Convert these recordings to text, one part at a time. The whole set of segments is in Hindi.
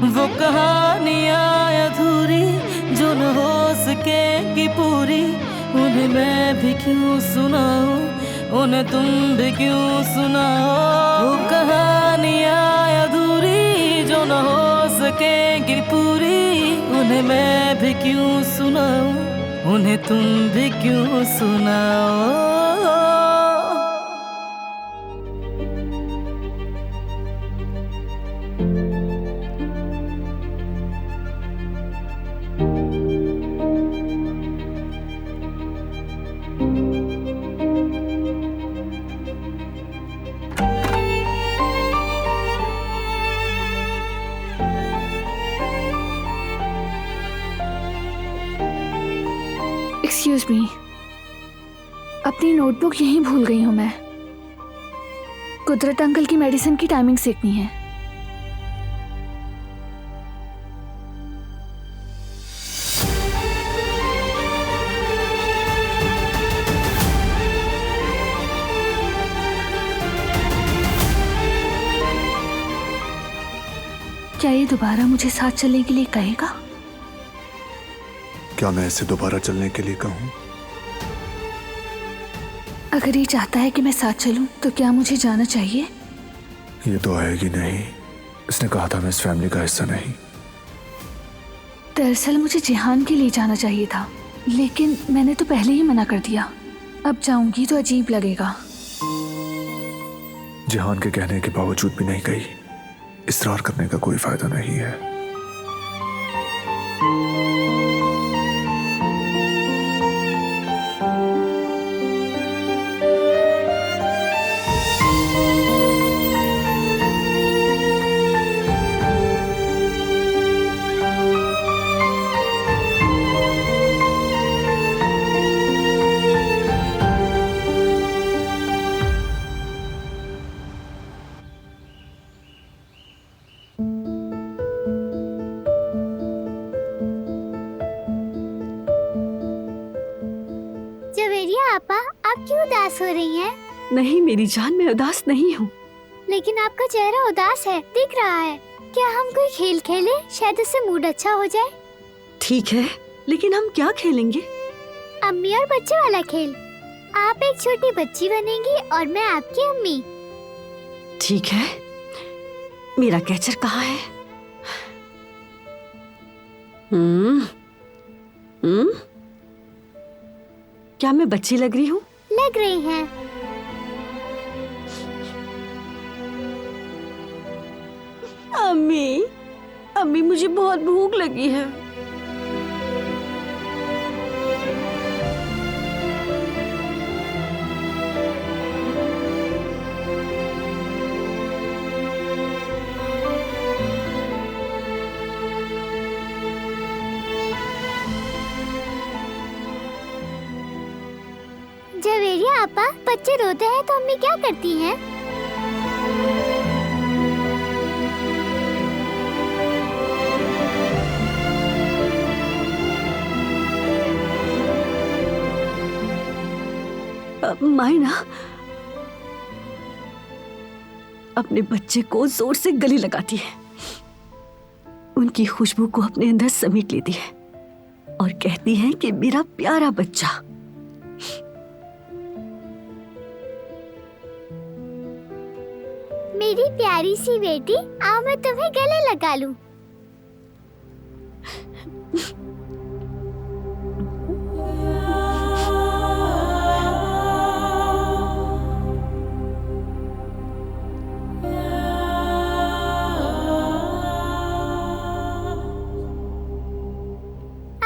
वो कहानियाँ अधूरी जो न हो सकेगी पूरी, उन्हें मैं भी क्यों सुनाऊं, उन्हें तुम भी क्यों सुनाओ। वो कहानियाँ अधूरी जो न हो सकेगी पूरी, उन्हें मैं भी क्यों सुनाऊं, उन्हें तुम भी क्यों सुनाओ। एक्सक्यूज मी, अपनी नोटबुक यहीं भूल गई हूँ मैं। कुदरत अंकल की मेडिसिन की टाइमिंग सीखनी है। क्या ये दोबारा मुझे साथ चलने के लिए कहेगा? क्या मैं इसे दोबारा चलने के लिए कहूँ? अगर ये चाहता है कि मैं साथ चलूं, तो क्या मुझे जाना चाहिए? ये तो आएगी नहीं। इसने कहा था मैं इस फैमिली का हिस्सा नहीं। दरअसल मुझे जिहान के लिए जाना चाहिए था, लेकिन मैंने तो पहले ही मना कर दिया। अब जाऊंगी तो अजीब लगेगा। जिहान के कहने के बावजूद भी नहीं गई। इसरार करने का कोई फायदा नहीं है। आपा, आप क्यों उदास हो रही हैं? नहीं मेरी जान, मैं उदास नहीं हूँ। लेकिन आपका चेहरा उदास है, दिख रहा है। क्या हम कोई खेल खेलें? शायद उससे मूड अच्छा हो जाए। ठीक है, लेकिन हम क्या खेलेंगे? अम्मी और बच्चे वाला खेल। आप एक छोटी बच्ची बनेंगी और मैं आपकी अम्मी। ठीक है। मेरा कैचर कहाँ है? क्या मैं बच्ची लग रही हूँ? लग रही हैं। अम्मी, अम्मी मुझे बहुत भूख लगी है। जवेरिया आपा, बच्चे रोते हैं तो अम्मी क्या करती हैं? मायना अपने बच्चे को जोर से गले लगाती है, उनकी खुशबू को अपने अंदर समेट लेती है और कहती है कि मेरा प्यारा बच्चा। मेरी प्यारी सी बेटी, आओ मैं तुम्हें गले लगा लूं।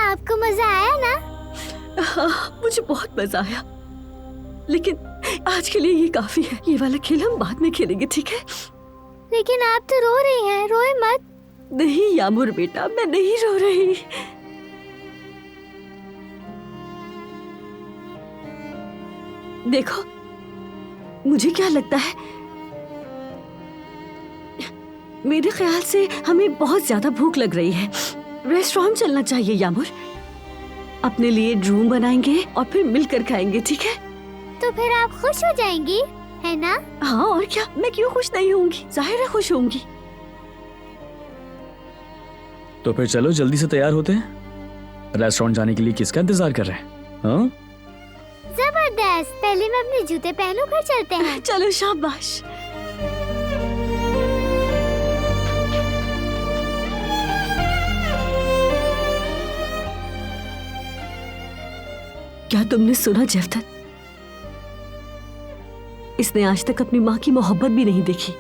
आपको मजा आया ना? हाँ, मुझे बहुत मजा आया, लेकिन आज के लिए ये काफी है। ये वाला खेल हम बाद में खेलेंगे, ठीक है? लेकिन आप तो रो रही हैं, रोए मत। नहीं यामुर बेटा, मैं नहीं रो रही। देखो, मुझे क्या लगता है, मेरे ख्याल से हमें बहुत ज्यादा भूख लग रही है। रेस्टोरेंट चलना चाहिए यामुर। अपने लिए रूम बनाएंगे और फिर मिलकर खाएंगे, ठीक है? तो फिर आप खुश हो जाएंगी, है ना? हाँ और क्या, मैं क्यों खुश नहीं होंगी, जाहिर है खुश होंगी। तो फिर चलो जल्दी से तैयार होते हैं। रेस्टोरेंट जाने के लिए किसका इंतजार कर रहे हैं? हाँ? जबरदस्त। पहले मैं अपने जूते पहनूं, फिर चलते हैं। चलो शाबाश। क्या तुमने सुना जयवदत्त? इसने आज तक अपनी मां की मोहब्बत भी नहीं देखी।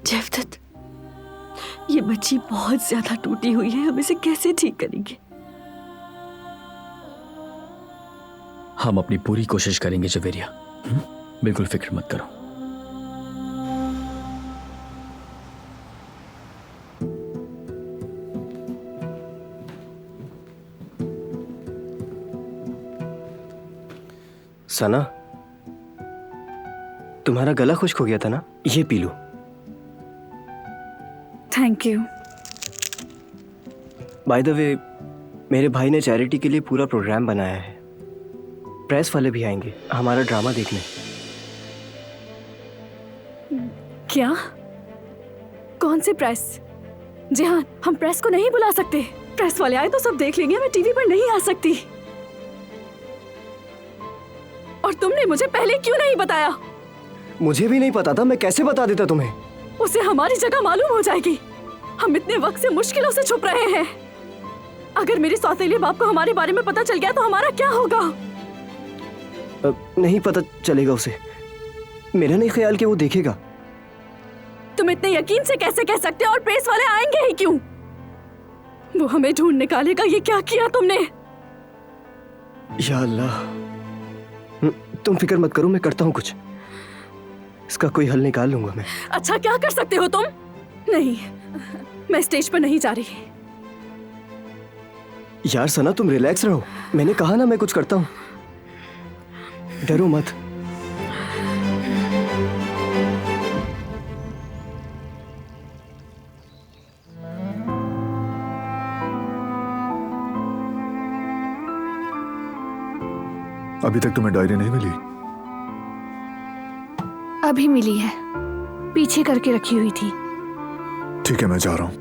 जयवदत्त, ये बच्ची बहुत ज्यादा टूटी हुई है, हम इसे कैसे ठीक करेंगे? हम अपनी पूरी कोशिश करेंगे जवेरिया। बिल्कुल फिक्र मत करो। सना, तुम्हारा गला खुश्क हो गया था ना, ये P low. Thank you. By the way, मेरे भाई ने चैरिटी के लिए पूरा प्रोग्राम बनाया है। प्रेस वाले भी आएंगे हमारा ड्रामा देखने। क्या? कौन सी प्रेस? जिहान, हम प्रेस को नहीं बुला सकते। प्रेस वाले आए तो सब देख लेंगे, मैं टीवी पर नहीं आ सकती। और तुमने मुझे पहले क्यों नहीं बताया? मुझे भी नहीं पता था, मैं कैसे बता देता तुम्हें? उसे हमारी जगह मालूम हो जाएगी। हम इतने वक्त से मुश्किलों से छुप रहे हैं। अगर मेरे सौतेले बाप को हमारे बारे में पता चल गया तो हमारा क्या होगा? नहीं पता चलेगा उसे। मेरा नहीं ख्याल कि वो देखेगा। तुम इतने यकीन से कैसे कह सकते हो? और प्रेस वाले आएंगे ही क्यों? वो हमें ढूंढ निकालेगा। ये क्या किया तुमने? या अल्लाह, तुम फिक्र मत करो, मैं करता हूँ कुछ। इसका कोई हल निकाल लूंगा मैं। अच्छा, क्या कर सकते हो तुम? नहीं, मैं स्टेज पर नहीं जा रही। यार सना, तुम रिलैक्स रहो। मैंने कहा ना, मैं कुछ करता हूँ। डरो मत। अभी तक तुम्हें डायरी नहीं मिली? अभी मिली है, पीछे करके रखी हुई थी। ठीक है, मैं जा रहा हूं।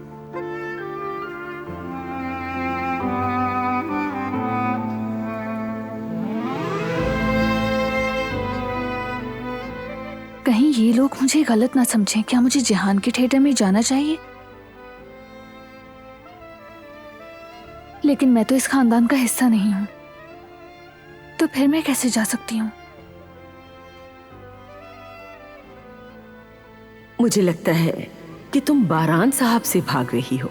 कहीं ये लोग मुझे गलत ना समझें। क्या मुझे जिहान के थिएटर में जाना चाहिए? लेकिन मैं तो इस खानदान का हिस्सा नहीं हूं, तो फिर मैं कैसे जा सकती हूँ? मुझे लगता है कि तुम बारान साहब से भाग रही हो।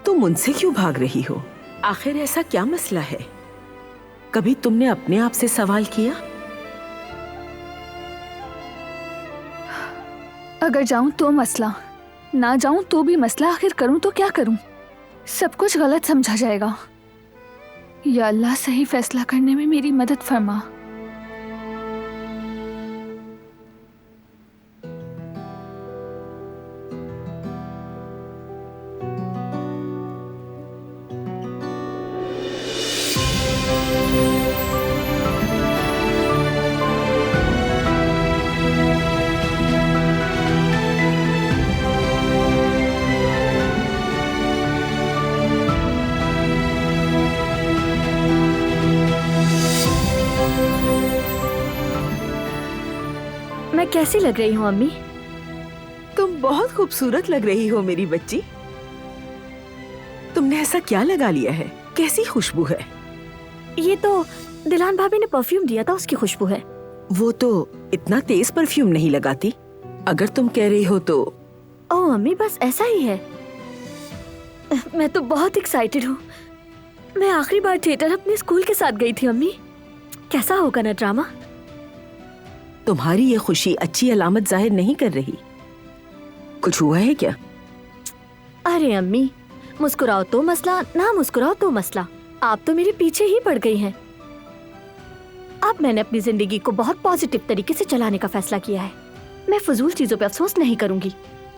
तुम उनसे क्यों भाग रही हो? आखिर ऐसा क्या मसला है? कभी तुमने अपने आप से सवाल किया? अगर जाऊं तो मसला, ना जाऊं तो भी मसला। आखिर करूं तो क्या करूं? सब कुछ गलत समझा जाएगा। या अल्लाह, सही फैसला करने में मेरी मदद फरमा। मैं कैसी लग रही हूँ अम्मी? तुम बहुत खूबसूरत लग रही हो मेरी बच्ची। तुमने ऐसा क्या लगा लिया है? कैसी खुशबू है? ये तो दिलान भाभी ने परफ्यूम दिया था, उसकी खुशबू है। वो तो इतना तेज परफ्यूम नहीं लगाती। अगर तुम कह रही हो तो। ओह अम्मी, बस ऐसा ही है। मैं तो बहुत एक्साइटेड हूँ। मैं आखिरी बार थिएटर अपने स्कूल के साथ गई थी अम्मी। कैसा होगा ना ड्रामा? तुम्हारी ये खुशी अच्छी अलामत जाहिर नहीं कर रही। कुछ हुआ है क्या? अरे अम्मी, मुस्कुराओ तो मसला, ना मुस्कुराओ तो मसला। आप तो मेरे पीछे ही पड़ गई हैं। अब मैंने अपनी जिंदगी को बहुत पॉजिटिव तरीके से चलाने का फैसला किया है। मैं फजूल चीजों पे अफसोस नहीं करूंगी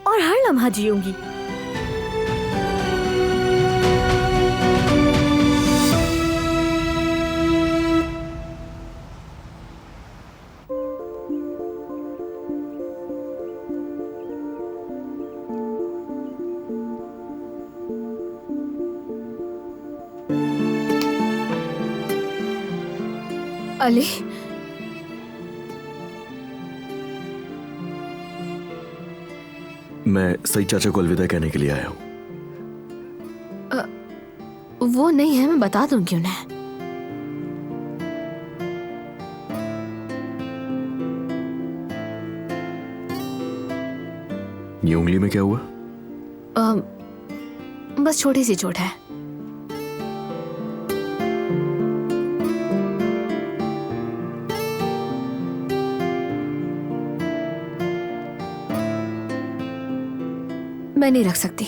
और हर लम्हा जीऊंगी। अली, मैं सईद चाचा को अलविदा कहने के लिए आया हूँ। वो नहीं है, मैं बता दूंगी उन्हें। ये उंगली में क्या हुआ? बस छोटी सी चोट है। मैं नहीं रख सकती।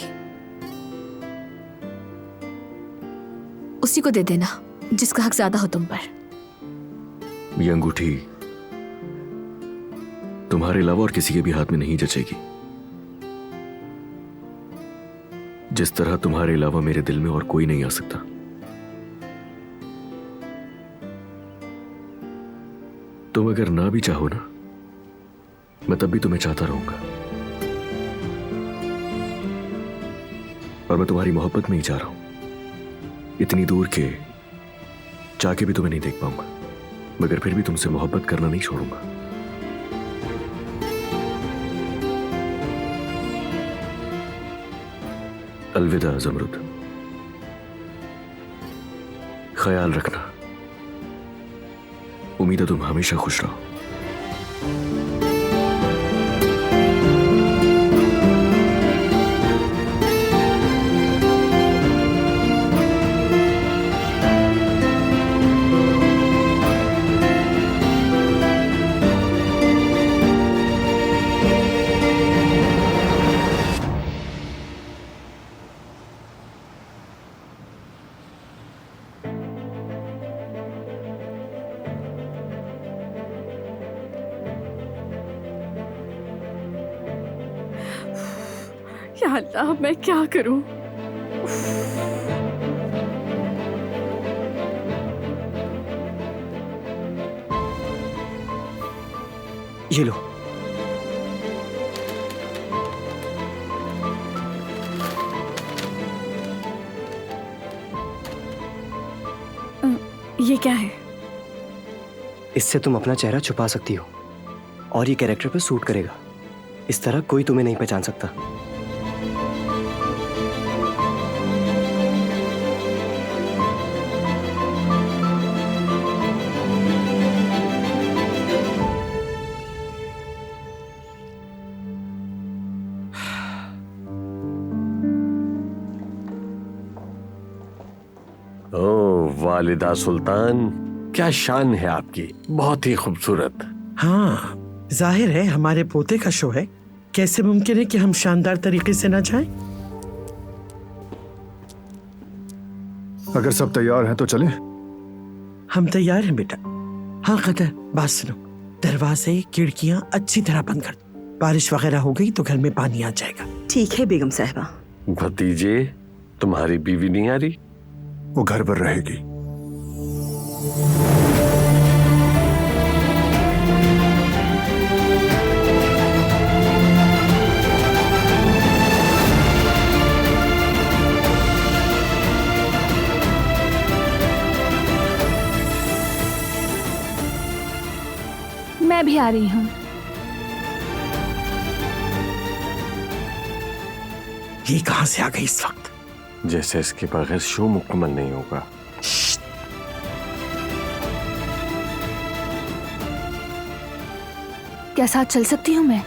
उसी को दे देना जिसका हक ज्यादा हो तुम पर। ये अंगूठी तुम्हारे अलावा और किसी के भी हाथ में नहीं जचेगी। जिस तरह तुम्हारे अलावा मेरे दिल में और कोई नहीं आ सकता। तुम अगर ना भी चाहो ना, मैं तब भी तुम्हें चाहता रहूंगा। और मैं तुम्हारी मोहब्बत में ही जा रहा हूं। इतनी दूर के जाके भी तुम्हें नहीं देख पाऊंगा, मगर फिर भी तुमसे मोहब्बत करना नहीं छोड़ूंगा। अलविदा ज़मरुद, ख्याल रखना। उम्मीद है तुम हमेशा खुश रहो। या अल्लाह, मैं क्या करूं? ये लो। ये क्या है? इससे तुम अपना चेहरा छुपा सकती हो और ये कैरेक्टर पे सूट करेगा। इस तरह कोई तुम्हें नहीं पहचान सकता। वालिदा सुल्तान, क्या शान है आपकी, बहुत ही खूबसूरत। हाँ, जाहिर है हमारे पोते का शो है, कैसे मुमकिन है कि हम शानदार तरीके से ना जाएं? अगर सब तैयार हैं तो चलें। हम तैयार हैं बेटा। हाँ कदर, बात सुनो, दरवाजे खिड़कियां अच्छी तरह बंद कर दो। बारिश वगैरह हो गई तो घर में पानी आ जाएगा। ठीक है बेगम साहिबा। भतीजे, तुम्हारी बीवी नहीं आ रही? वो घर पर रहेगी। मैं भी आ रही हूँ। ये कहां से आ गई इस वक्त? जैसे इसके बगैर शो मुकम्मल नहीं होगा। क्या साथ चल सकती हूँ मैं?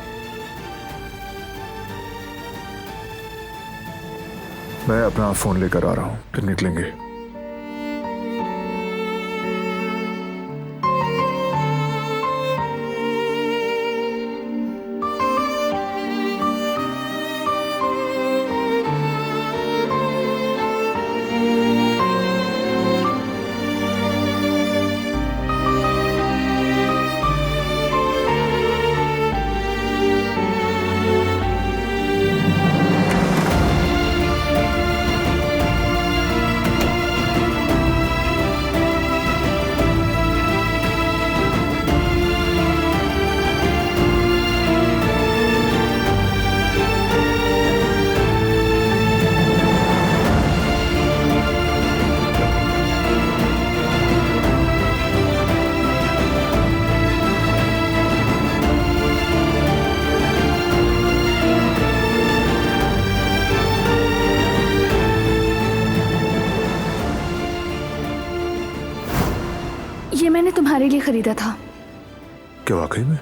मैं अपना फोन लेकर आ रहा हूँ, फिर निकलेंगे। तुम्हारे लिए खरीदा था। क्या वाकई में?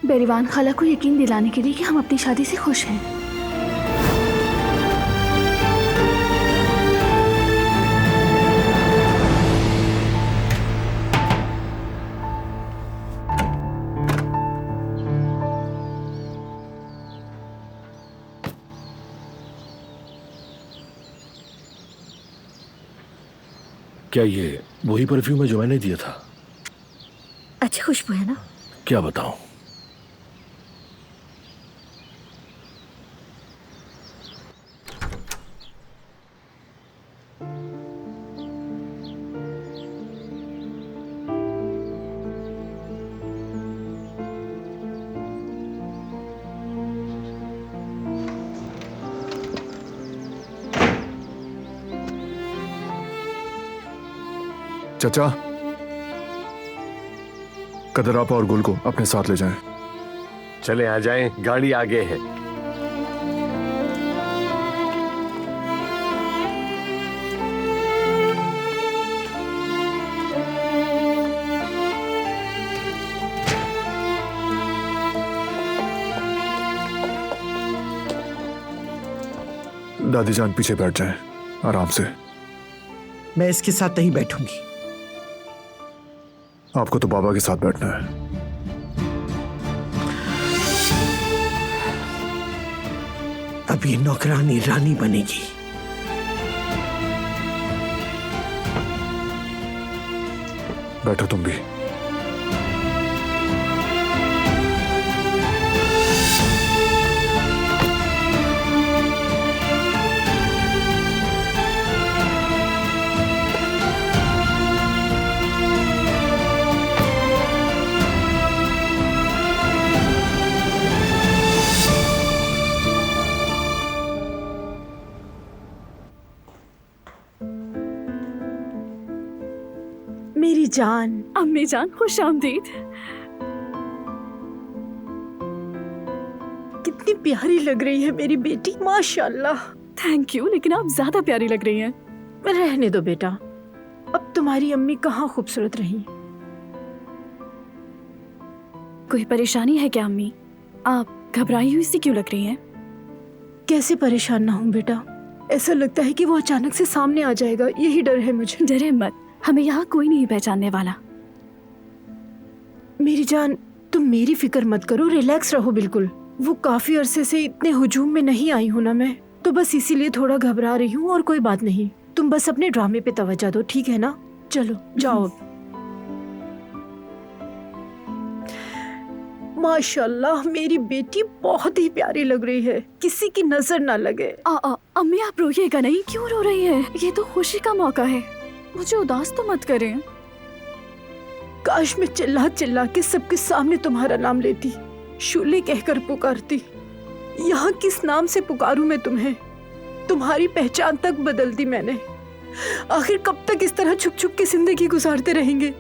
बेरीवान खाला को यकीन दिलाने के लिए कि हम अपनी शादी से खुश हैं। क्या ये वही परफ्यूम है जो मैंने दिया था? अच्छी खुशबू है ना? क्या बताऊं। चाचा, कदर आपा और गुल को अपने साथ ले जाएं। चले आ जाएं, गाड़ी आगे है। दादी जान पीछे बैठ जाएं, आराम से। मैं इसके साथ नहीं बैठूंगी। आपको तो बाबा के साथ बैठना है। अब ये नौकरानी रानी बनेगी। बैठो तुम भी। मेरी जान, अम्मी जान, खुश आमदीद। कितनी प्यारी लग रही है मेरी बेटी, माशाल्लाह। थैंक यू, लेकिन आप ज्यादा प्यारी लग रही हैं। रहने दो बेटा, अब तुम्हारी अम्मी कहाँ खूबसूरत रही। कोई परेशानी है क्या अम्मी? आप घबराई हुई सी क्यों लग रही हैं? कैसे परेशान ना हूँ बेटा, ऐसा लगता है कि वो अचानक से सामने आ जाएगा, यही डर है मुझे। डरे मत, हमें यहाँ कोई नहीं पहचानने वाला। मेरी जान, तुम मेरी फिक्र मत करो, रिलैक्स रहो बिल्कुल। वो काफी अरसे से इतने हुजूम में नहीं आई हूँ ना मैं, तो बस इसीलिए थोड़ा घबरा रही हूँ, और कोई बात नहीं। तुम बस अपने ड्रामे पे तवज्जो दो, ठीक है ना? चलो जाओ। माशाल्लाह, मेरी बेटी बहुत ही प्यारी लग रही है, किसी की नजर ना लगे। अम्मी आप रोइएगा नहीं, क्यों रो रही है? ये तो खुशी का मौका है, मुझे उदास तो मत करें। काश मैं चिल्ला चिल्ला के सबके सामने तुम्हारा नाम लेती, शूले कहकर पुकारती। यहाँ किस नाम से पुकारूं मैं तुम्हें? तुम्हारी पहचान तक बदल दी मैंने। आखिर कब तक इस तरह छुप छुप के जिंदगी गुजारते रहेंगे?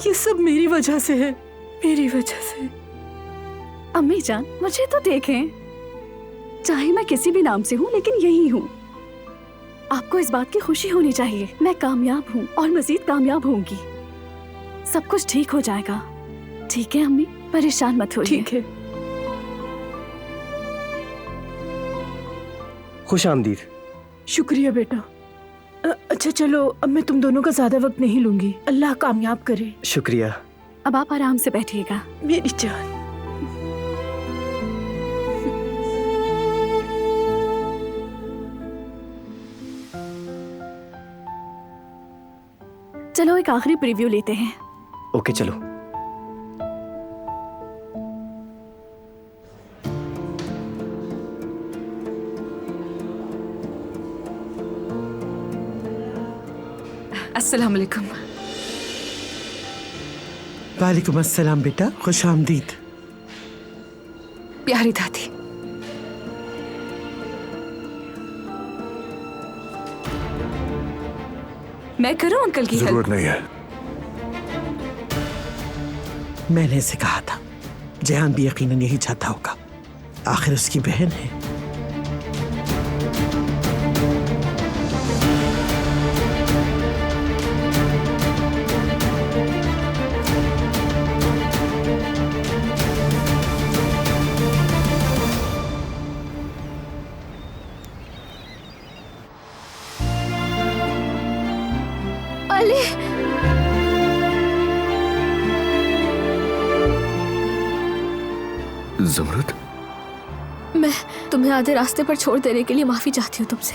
ये सब मेरी वजह से है, मेरी वजह से। अम्मी जान, मुझे तो देखें, चाहे मैं किसी भी नाम से हूँ, लेकिन यही हूँ। आपको इस बात की खुशी होनी चाहिए, मैं कामयाब हूँ और मजीद कामयाब होंगी। सब कुछ ठीक हो जाएगा, ठीक है अम्मी? परेशान मत होइए। ठीक है। खुश आमदीद। शुक्रिया बेटा। अच्छा चलो, अब मैं तुम दोनों का ज्यादा वक्त नहीं लूंगी, अल्लाह कामयाब करे। शुक्रिया। अब आप आराम से बैठिएगा मेरी जान। चलो एक आखिरी प्रीव्यू लेते हैं। ओके चलो। अस्सलाम वालेकुम। वालेकुम अस्सलाम बेटा, खुश आमदीद। प्यारी दादी, मैं करूं अंकल की जरूरत नहीं है। मैंने इसे कहा था, जहान भी यकीनन यही चाहता होगा, आखिर उसकी बहन है। जमरत, मैं तुम्हें आधे रास्ते पर छोड़ देने के लिए माफी चाहती हूँ तुमसे।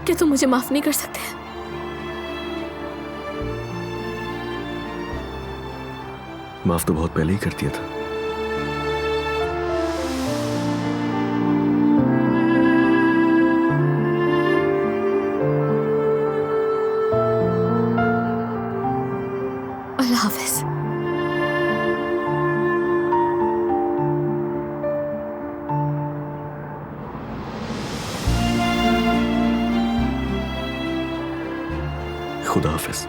क्या तुम मुझे माफ नहीं कर सकते? माफ तो बहुत पहले ही कर दिया था। अल्लाह हाफिज। खुदा हाफिज।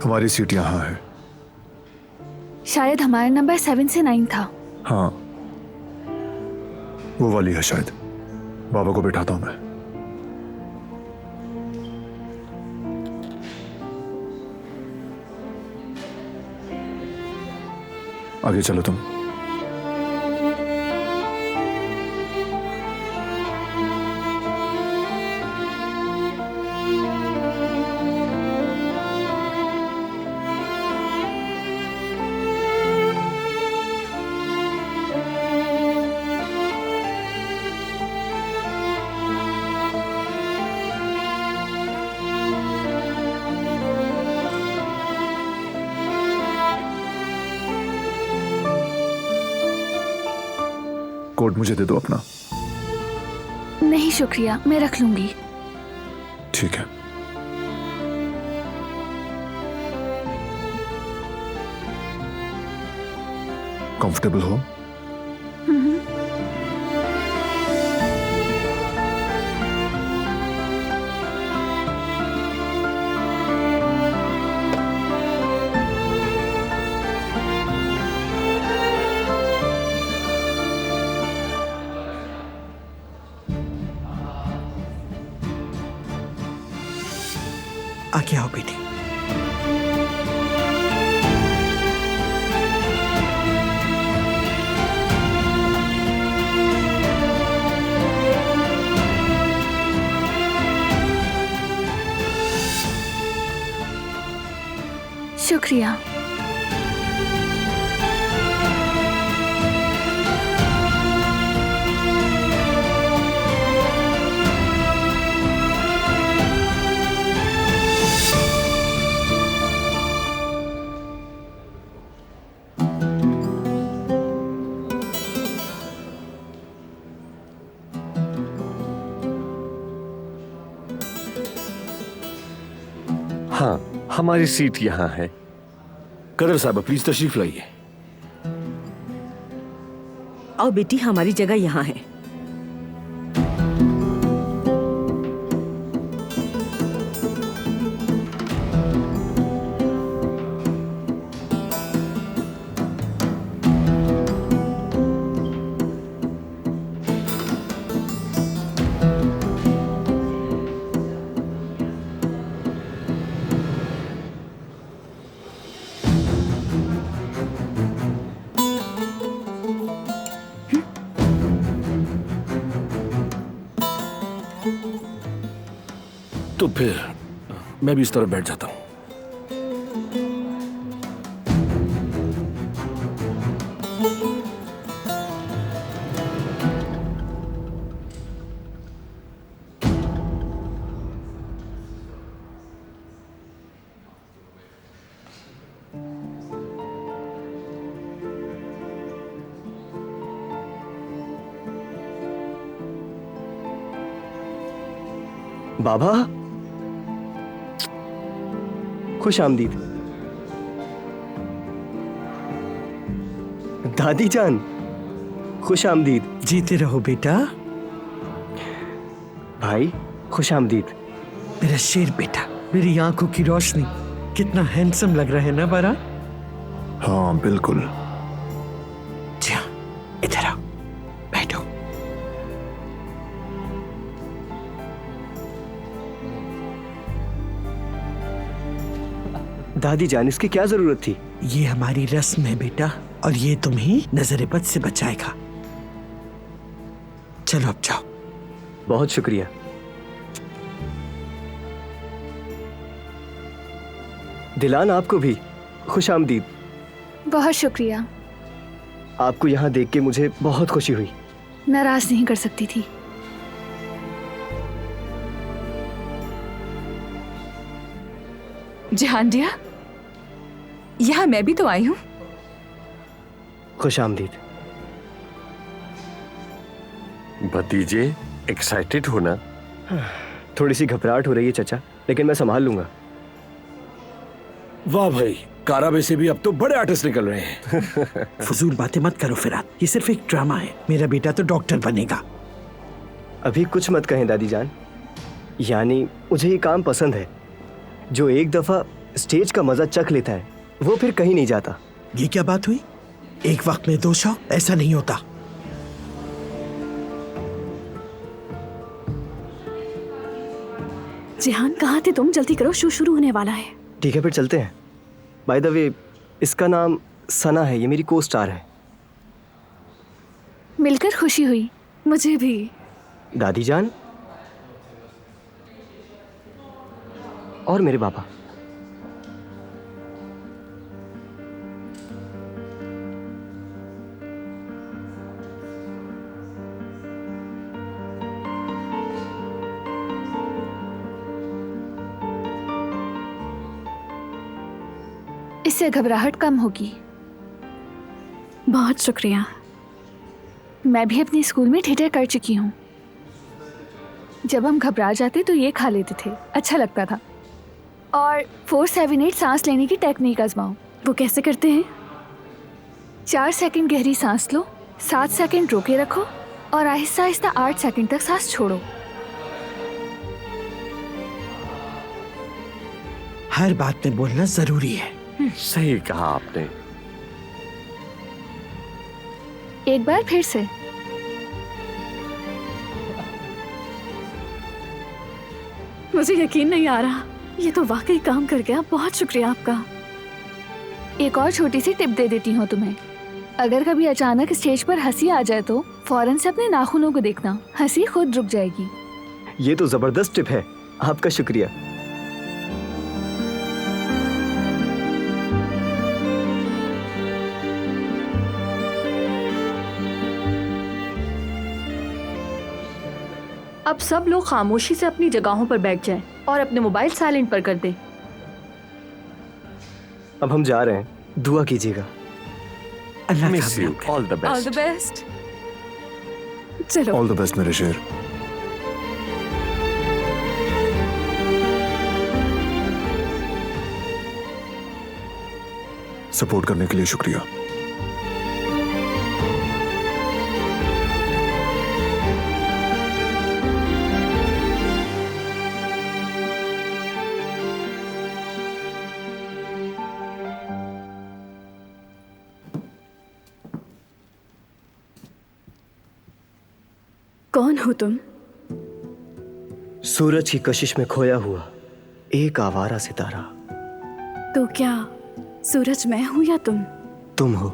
हमारी सीट यहाँ है। शायद हमारा नंबर 7 से 9 था। हाँ, वो वाली है शायद। बाबा को बैठाता हूं मैं। आगे चलो तुम। कोट मुझे दे दो अपना। नहीं शुक्रिया, मैं रख लूंगी। ठीक है। कंफर्टेबल हो? आगे आओ बेटी। शुक्रिया। हाँ, हमारी सीट यहाँ है। कदर साहब प्लीज तशरीफ लाइए। आओ बेटी, हमारी जगह यहाँ है। तो फिर मैं भी इस तरफ बैठ जाता हूं। बाबा, खुश आमदीद। दादी जान, खुश आमदीद। जीते रहो बेटा। भाई खुश आमदीद। मेरा शेर बेटा, मेरी आंखों की रोशनी, कितना हैंडसम लग रहा है ना बारात? हाँ बिल्कुल। जी हाँ, इधर आओ, बैठो। दादी जान, इसकी क्या जरूरत थी? ये हमारी रस्म है बेटा, और ये तुम्हें नजर बद से बचाएगा। चलो अब जाओ। बहुत शुक्रिया। दिलान, आपको भी खुश आमदीद। बहुत शुक्रिया। आपको यहाँ देख के मुझे बहुत खुशी हुई। नाराज नहीं कर सकती थी। जहांडिया, यहाँ मैं भी तो आई हूँ। खुश आमदीद। भतीजे, एक्साइटेड हो ना? थोड़ी सी घबराहट हो रही है चचा, लेकिन मैं संभाल लूंगा। वाह भाई, कारावे से भी अब तो बड़े आर्टिस्ट निकल रहे हैं। फजूल बातें मत करो फिरात, ये सिर्फ एक ड्रामा है। मेरा बेटा तो डॉक्टर बनेगा। अभी कुछ मत कहें दादी जान। यानी मुझे ये काम पसंद है। जो एक दफा स्टेज का मजा चख लेता है वो फिर कहीं नहीं जाता। ये क्या बात हुई? एक वक्त में 2 शो, ऐसा नहीं होता। जिहान, कहाँ थे तुम? जल्दी करो, शो शुरू होने वाला है। ठीक है, फिर चलते हैं। बाय द वे, इसका नाम सना है, ये मेरी को स्टार है। मिलकर खुशी हुई। मुझे भी। दादी जान और मेरे पापा। इससे घबराहट कम होगी। बहुत शुक्रिया। मैं भी अपने स्कूल में थिएटर कर चुकी हूँ। जब हम घबरा जाते तो ये खा लेते थे, अच्छा लगता था। और 4-7-8 सांस लेने की टेक्निक आजमाओ। वो कैसे करते हैं? 4 सेकंड गहरी सांस लो, 7 सेकंड रोके रखो और आहिस्ता आहिस्ता 8 सेकंड तक सांस छोड़ो। हर बात में बोलना जरूरी है। सही कहा आपने। एक बार फिर से। मुझे यकीन नहीं आ रहा, ये तो वाकई काम कर गया। बहुत शुक्रिया आपका। एक और छोटी सी टिप दे देती हूँ तुम्हें। अगर कभी अचानक स्टेज पर हंसी आ जाए तो फौरन से अपने नाखूनों को देखना, हंसी खुद रुक जाएगी। ये तो जबरदस्त टिप है, आपका शुक्रिया। अब सब लोग खामोशी से अपनी जगहों पर बैठ जाएं और अपने मोबाइल साइलेंट पर कर दें। अब हम जा रहे हैं, दुआ कीजिएगा। Allah miss you, all the all best. The best. चलो। ऑल द बेस्ट मेरे शेर। सपोर्ट करने के लिए शुक्रिया। कौन हो तुम? सूरज की कशिश में खोया हुआ एक आवारा सितारा। तो क्या सूरज मैं हूं या तुम? तुम हो।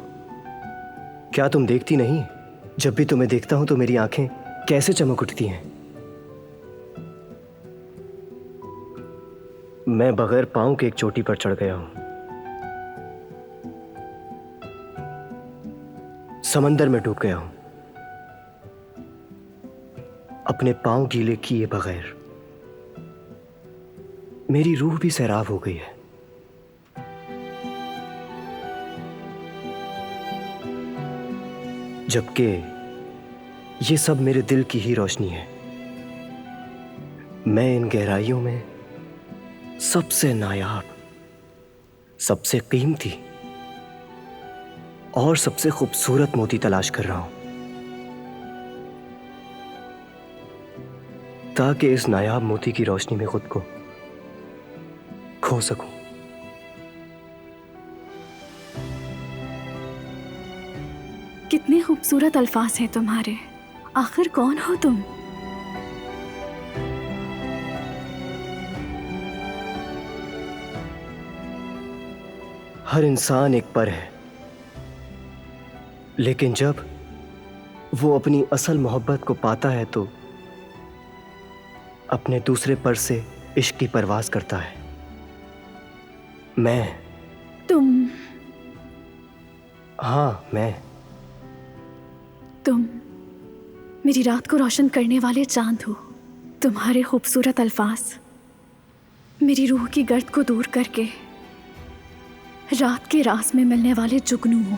क्या तुम देखती नहीं? जब भी तुम्हें देखता हूं तो मेरी आंखें कैसे चमक उठती हैं। मैं बगैर पांव के एक चोटी पर चढ़ गया हूं। समंदर में डूब गया हूं, अपने पांव गीले किए बगैर। मेरी रूह भी सैराब हो गई है। जबकि ये सब मेरे दिल की ही रोशनी है। मैं इन गहराइयों में सबसे नायाब, सबसे कीमती और सबसे खूबसूरत मोती तलाश कर रहा हूं। ताकि इस नायाब मोती की रोशनी में खुद को खो सकूं। कितने खूबसूरत अल्फाज हैं तुम्हारे। आखिर कौन हो तुम? हर इंसान एक पर है, लेकिन जब वो अपनी असल मोहब्बत को पाता है तो अपने दूसरे पर से इश्क की परवाज करता है। तुम मेरी रात को रोशन करने वाले चांद हो। तुम्हारे खूबसूरत अल्फाज मेरी रूह की गर्द को दूर करके रात के रास में मिलने वाले जुगनू हो।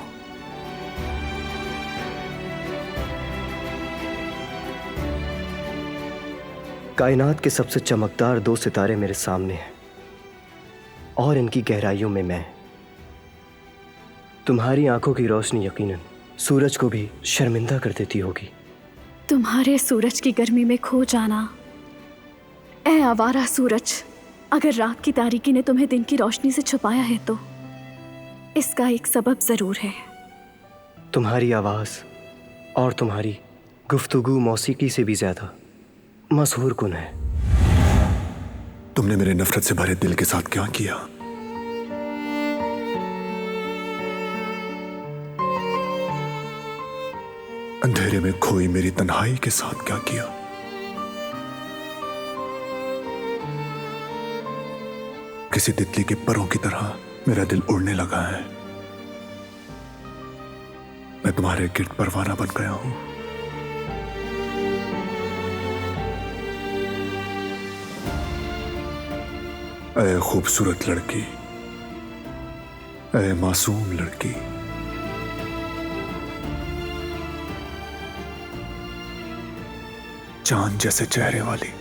कायनात के सबसे चमकदार 2 सितारे मेरे सामने हैं और इनकी गहराइयों में मैं। तुम्हारी आंखों की रोशनी यकीनन सूरज को भी शर्मिंदा कर देती होगी। तुम्हारे सूरज की गर्मी में खो जाना, ऐ आवारा सूरज, अगर रात की तारीकी ने तुम्हें दिन की रोशनी से छुपाया है तो इसका एक सबब जरूर है। तुम्हारी आवाज और तुम्हारी गुफ्तगू मौसीकी से भी ज्यादा मशहूर कुन है। तुमने मेरे नफरत से भरे दिल के साथ क्या किया? अंधेरे में खोई मेरी तन्हाई के साथ क्या किया? किसी तितली के परों की तरह मेरा दिल उड़ने लगा है। मैं तुम्हारे गिर्द परवाना बन गया हूं। ऐ खूबसूरत लड़की, ऐ मासूम लड़की, चांद जैसे चेहरे वाली,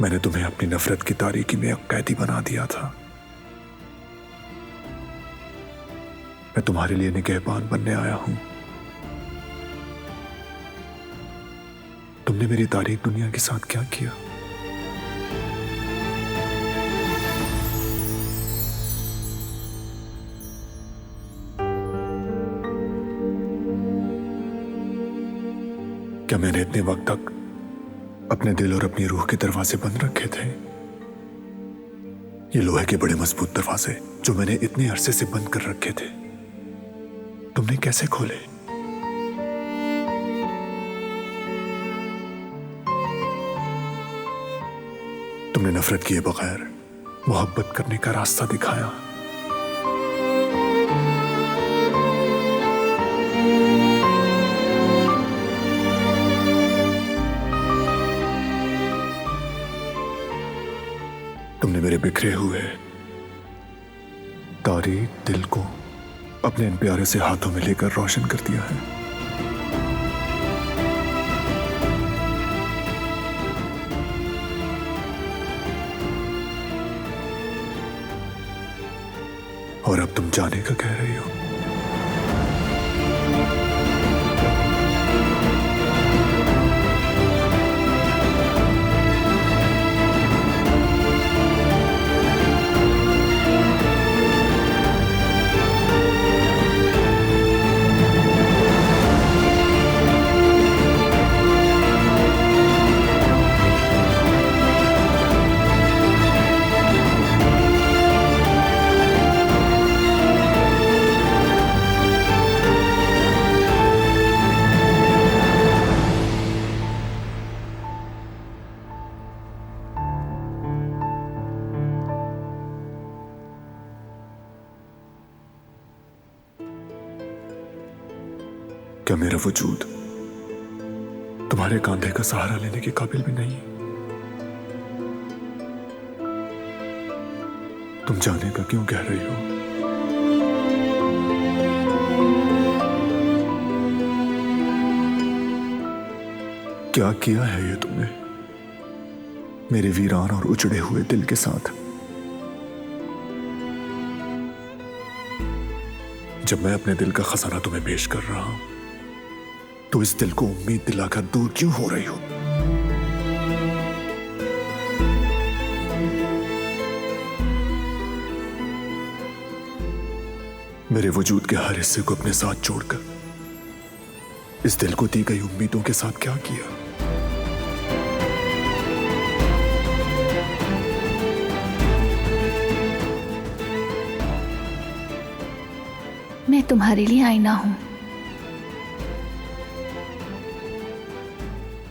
मैंने तुम्हें अपनी नफरत की तारीकी में एक कैदी बना दिया था। मैं तुम्हारे लिए निगहबान बनने आया हूं। तुमने मेरी तारीख दुनिया के साथ क्या किया? क्या मैंने इतने वक्त तक अपने दिल और अपनी रूह के दरवाजे बंद रखे थे? ये लोहे के बड़े मजबूत दरवाजे जो मैंने इतने अरसे से बंद कर रखे थे, तुमने कैसे खोले? तुमने नफरत किए बगैर मोहब्बत करने का रास्ता दिखाया। तुमने मेरे बिखरे हुए तारीक दिल को अपने इन प्यारे से हाथों में लेकर रोशन कर दिया है। और अब तुम जाने का कह रही हो। क्या मेरा वजूद तुम्हारे कांधे का सहारा लेने के काबिल भी नहीं? तुम जाने का क्यों कह रही हो? क्या किया है ये तुमने मेरे वीरान और उजड़े हुए दिल के साथ? जब मैं अपने दिल का खजाना तुम्हें पेश कर रहा हूं तो इस दिल को उम्मीद दिलाकर दूर क्यों हो रही हो? मेरे वजूद के हर हिस्से को अपने साथ जोड़कर इस दिल को दी गई उम्मीदों के साथ क्या किया। मैं तुम्हारे लिए आईना हूं,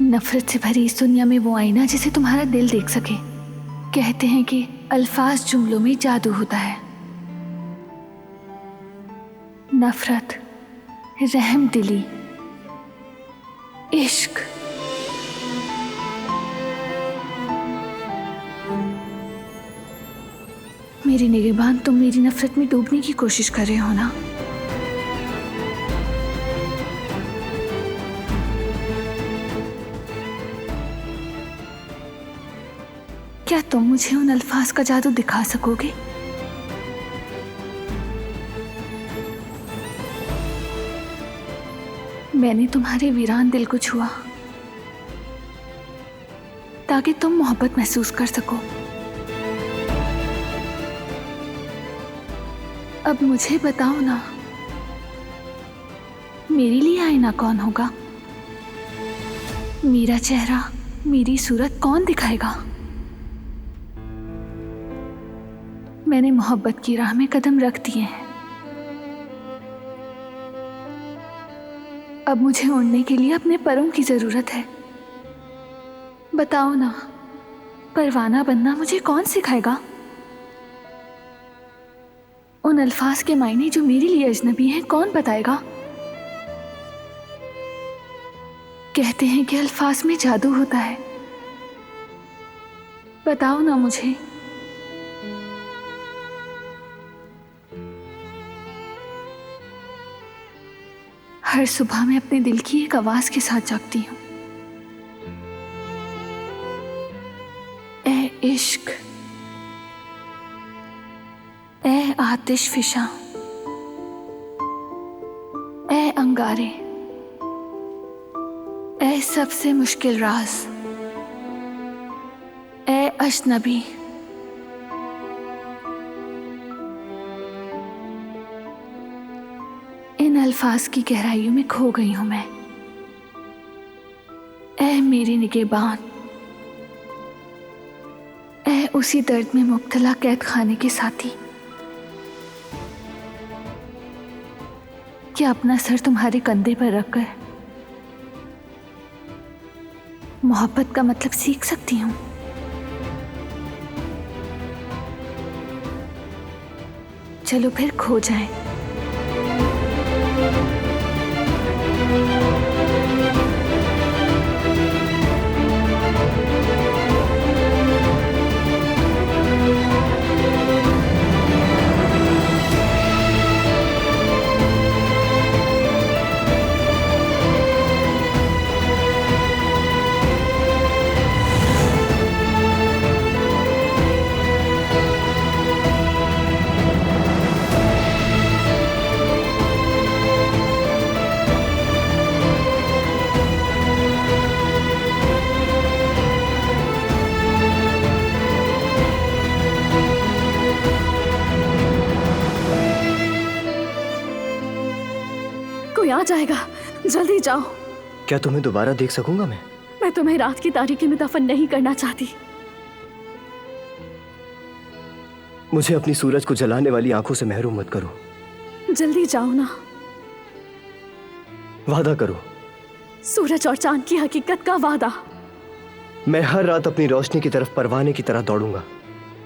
नफरत से भरी इस दुनिया में वो आईना जिसे तुम्हारा दिल देख सके। कहते हैं कि अल्फाज जुमलों में जादू होता है। नफरत, रहम दिली, इश्क, मेरी निगहबान, तुम मेरी नफरत में डूबने की कोशिश कर रहे हो ना? क्या तुम मुझे उन अल्फाज का जादू दिखा सकोगे? मैंने तुम्हारे वीरान दिल को छुआ ताकि तुम मोहब्बत महसूस कर सको। अब मुझे बताओ ना, मेरे लिए आईना कौन होगा? मेरा चेहरा, मेरी सूरत कौन दिखाएगा? मैंने मोहब्बत की राह में कदम रख दिए हैं। अब मुझे उड़ने के लिए अपने परों की जरूरत है। बताओ ना, परवाना बनना मुझे कौन सिखाएगा? उन अल्फाज के मायने जो मेरे लिए अजनबी हैं कौन बताएगा? कहते हैं कि अल्फाज में जादू होता है। बताओ ना मुझे। हर सुबह मैं अपने दिल की एक आवाज के साथ जागती हूँ। ए इश्क, ए आतिश फिशा, ए अंगारे, ए सबसे मुश्किल राज, ए अजनबी, इन अल्फाज की गहराइयों में खो गई हूं मैं। ए मेरी निगहबान, ए उसी दर्द में मुब्तला कैद खाने के साथी, क्या अपना सर तुम्हारे कंधे पर रखकर मोहब्बत का मतलब सीख सकती हूँ? चलो फिर खो जाएं। कोई आ जाएगा, जल्दी जाओ। क्या तुम्हें दोबारा देख सकूंगा मैं? मैं तुम्हें रात की तारीकी में दफन नहीं करना चाहती। मुझे अपनी सूरज को जलाने वाली आंखों से महरूम मत करो। जल्दी जाओ ना। वादा करो। सूरज और चांद की हकीकत का वादा। मैं हर रात अपनी रोशनी की तरफ परवाने की तरह दौड़ूंगा।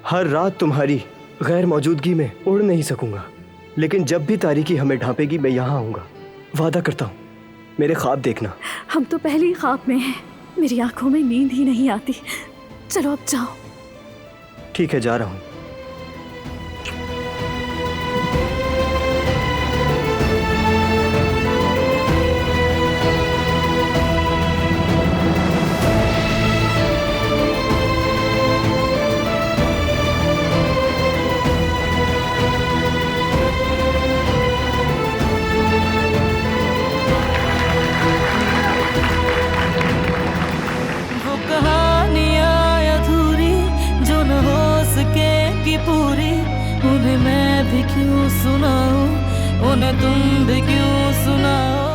हर रात तुम्हारी गैर मौजूदगी में उड़ नहीं सकूंगा, लेकिन जब भी तारीकी हमें ढांपेगी मैं यहाँ आऊंगा। वादा करता हूँ। मेरे ख्वाब देखना। हम तो पहले ही ख्वाब में हैं। मेरी आंखों में नींद ही नहीं आती। चलो अब जाओ। ठीक है, जा रहा हूँ। पूरी उन्हें मैं भी क्यों सुनाऊं, उन्हें तुम भी क्यों सुनाओ।